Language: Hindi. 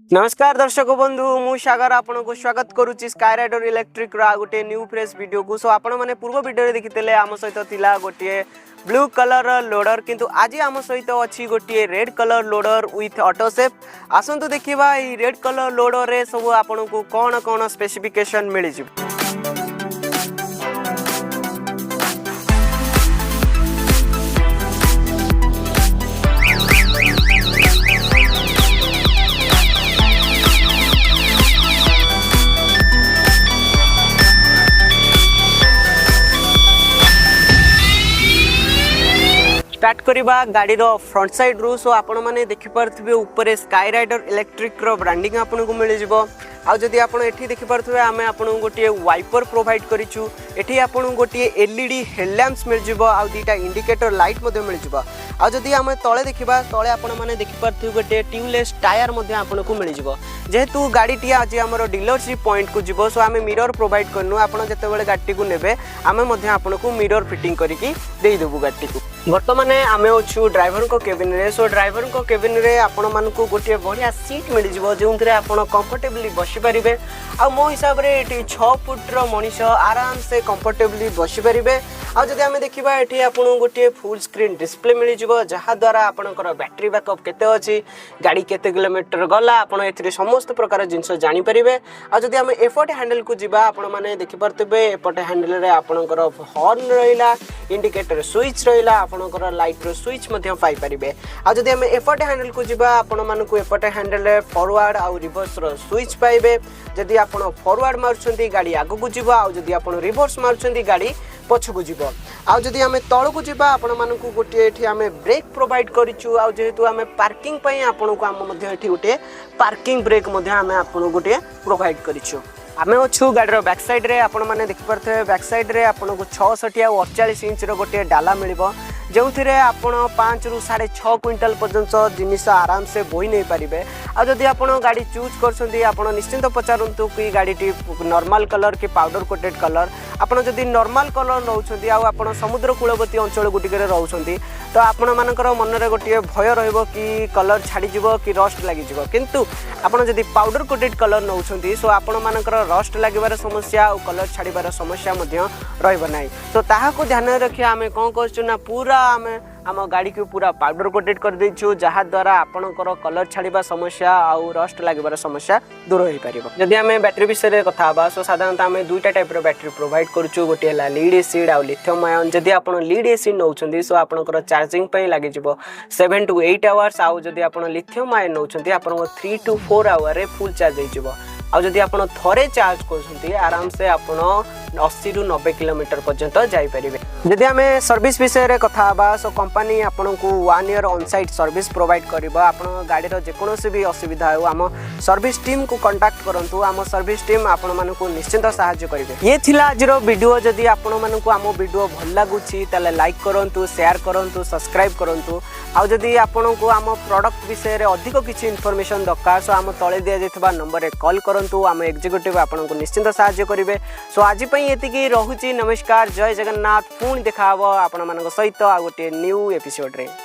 नमस्कार दर्शक बंधु मु सागर आपन को स्वागत करुच्ची स्काई राइडर इलेक्ट्रिक रा गोटे न्यू फ्रेश वीडियो को। सो आपण माने पूर्व वीडियो देखिते आम सहित थिला गोटे ब्लू कलर लोडर किंतु आज आम सहित अच्छी गोटे red colour loader with auto safe. आसंतु देखिबा ई रेड कलर लोडर रे सब आपण को कौन कौन स्पेसिफिकेशन मिल जिवो। स्टार्ट करवा गाड़ी रो फ्रंट साइड रू। सो आपण माने देखि पारथिबे ऊपर स्काई राइडर इलेक्ट्रिक रो ब्रांडिंग आपन को मिल जिवो। आ जदि आपण एठी देखि पारथिबे आमे आपण गोटे वाइपर प्रोवाइड करिचु। एठी आपण गोटे एलईडी हेडलैम्प्स मिल जिवो आ दीटा इंडिकेटर लाइट मध्ये मिल जिवो। आ जदि आमे तळे देखिबा तळे आपण माने देखि पारथिबे गोटे ट्यूबलेस टायर मध्ये आपण को मिल जिवो। जेहेतु गाड़ी टी आज हमर डीलरशिप पॉइंट को जिवो सो आमे मिरर प्रोवाइड करनु। आपण जते बेले गाड़ी को नेबे आमे मध्ये आपण को मिरर फिटिंग करिकि देई देबु गाड़ी को। वर्तमान आमे अछु ड्राइवर को केबिन रे। सो ड्राइवर को केबिन रे आपण मान को गोटे बढ़िया सीट मिल जिवो जोंथरे आपण कंफर्टेबली बसि परिबे। आ मो हिसाब रे एटी 6 फुट रो मनीष आराम से कंफर्टेबली बसि परिबे। आ जदि आमे देखिबा एटी आपण गोटे फुल स्क्रीन डिस्प्ले मिल जिवो जहा द्वारा आपनकर बैटरी बैकअप केते अछि, गाड़ी केते किलोमीटर गला आपण एथिरे समस्त प्रकार जिंस जानि परिबे। आ जदि आमे एफर्ट हैंडल को जिबा आपण माने देखि परतबे एफर्ट हैंडल रे आपनकर हॉर्न रहिला, इंडिकेटर स्विच रहिला, आपनकर लाइट रो स्विच मध्ये पाई परिबे। आ जदि आमे एफर्ट हैंडल को जिबा आपण मानकु एफर्ट हैंडल रे फॉरवर्ड आ रिवर्स रो स्विच पाइबे। जदि आपण फॉरवर्ड मारछंती गाड़ी आगु को जिबा आ जदि आपण रिवर्स मारछंती गाड़ी पछ को जिबो। आ जदि आमे तळ को जिबा आपण मानकु गोटे एठी आमे ब्रेक प्रोवाइड करिचु। आ जेहेतु आमे पार्किंग पई आपण को आम मध्ये एठी गोटे पार्किंग ब्रेक मध्ये आमे आपण गोटे प्रोवाइड करिचु। आमे अछु गाड़ी बैक साइड रे आपण माने देखि परथे बैक साइड रे आपण को 66 आ 48 इंच रो गोटे डाला मिलिबो जो आपण 5 रु 6.5 क्विंटल पर्यंत जिनिस आराम से बोही नहीं पारिबे। आ जदि आपण गाड़ी चूज करछंती आपण निश्चिंत पचारंतु कि गाड़ी टी नॉर्मल कलर कि पाउडर कोटेड कलर। आपण जदि नॉर्मल कलर नउछंती आ आपण समुद्र कूलवर्ती अंचल गुटिकरे रहउछंती तो आपण मानकर मन रे गोटे भय रहइबो कि कलर छाडी जिवो कि रस्ट लागि जिवो। किंतु आपण जदि पाउडर कोटेड कलर नउछंती सो आपण मानकर रस्ट लागिबार समस्या और कलर छाड़ीबार समस्या मध्य रहइबो नाही। तो ताहा को ध्यान रखि आमे कोन करछु ना पूरा आमे आम गाड़ी को पूरा पाउडर कोटेड कर देछु जहाँ द्वारा आपणकर कलर छाड़ीबा समस्या और रस्ट लागिबार समस्या दूर हो पारिबो। जदि आमे बैटरी विषय रे कथा बा सो साधारणतः आमे दुईटा टाइप रो बैटरी प्रोवाइड करछु। गोटे हला लीड एसिड आ लिथियम आयन। जदि आपण लीड एसिड नउछंती सो आपणकर चार्जिंग पई लागि जिवो 7 to 8 आवर्स। आ जदि आपण लिथियम आयन नउछंती आपण 3 to 4 आवर रे फुल चार्ज हो जिवो। आ जदि आपण थरे चार्ज करछंती आराम से आपण 80 रु 90 किलोमीटर पर्यंत जाई परिबे। जदि आमे सर्विस विषय रे कथा बा सो कंपनी आपण को 1 year on site service provide करबो। आपण गाड़ी रो जे कोनोसी भी असुविधा हो आम सर्विस टीम को कांटेक्ट करंतु। आम सर्विस टीम आपण मानन को निश्चिंत सहायता करिवे। ये थिला आज रो वीडियो। जदि आपण मानन को आम वीडियो भल लागुची ताले लाइक करंतु, शेयर करंतु, सब्सक्राइब करंतु। आ जदि आपण को आम प्रोडक्ट विषय रे अधिक किछि इन्फॉर्मेशन दरकार सो आम तळे दिया जेथबा नंबर रे कॉल करंतु। आम एग्जीक्यूटिव आपण को निश्चिंत सहायता करिवे। सो आज पई एतिकी रहुची। नमस्कार, जय जगन्नाथ। पुणी देखा हबो आपण मानक सहित आ गोटे न्यू एपिसोड रे।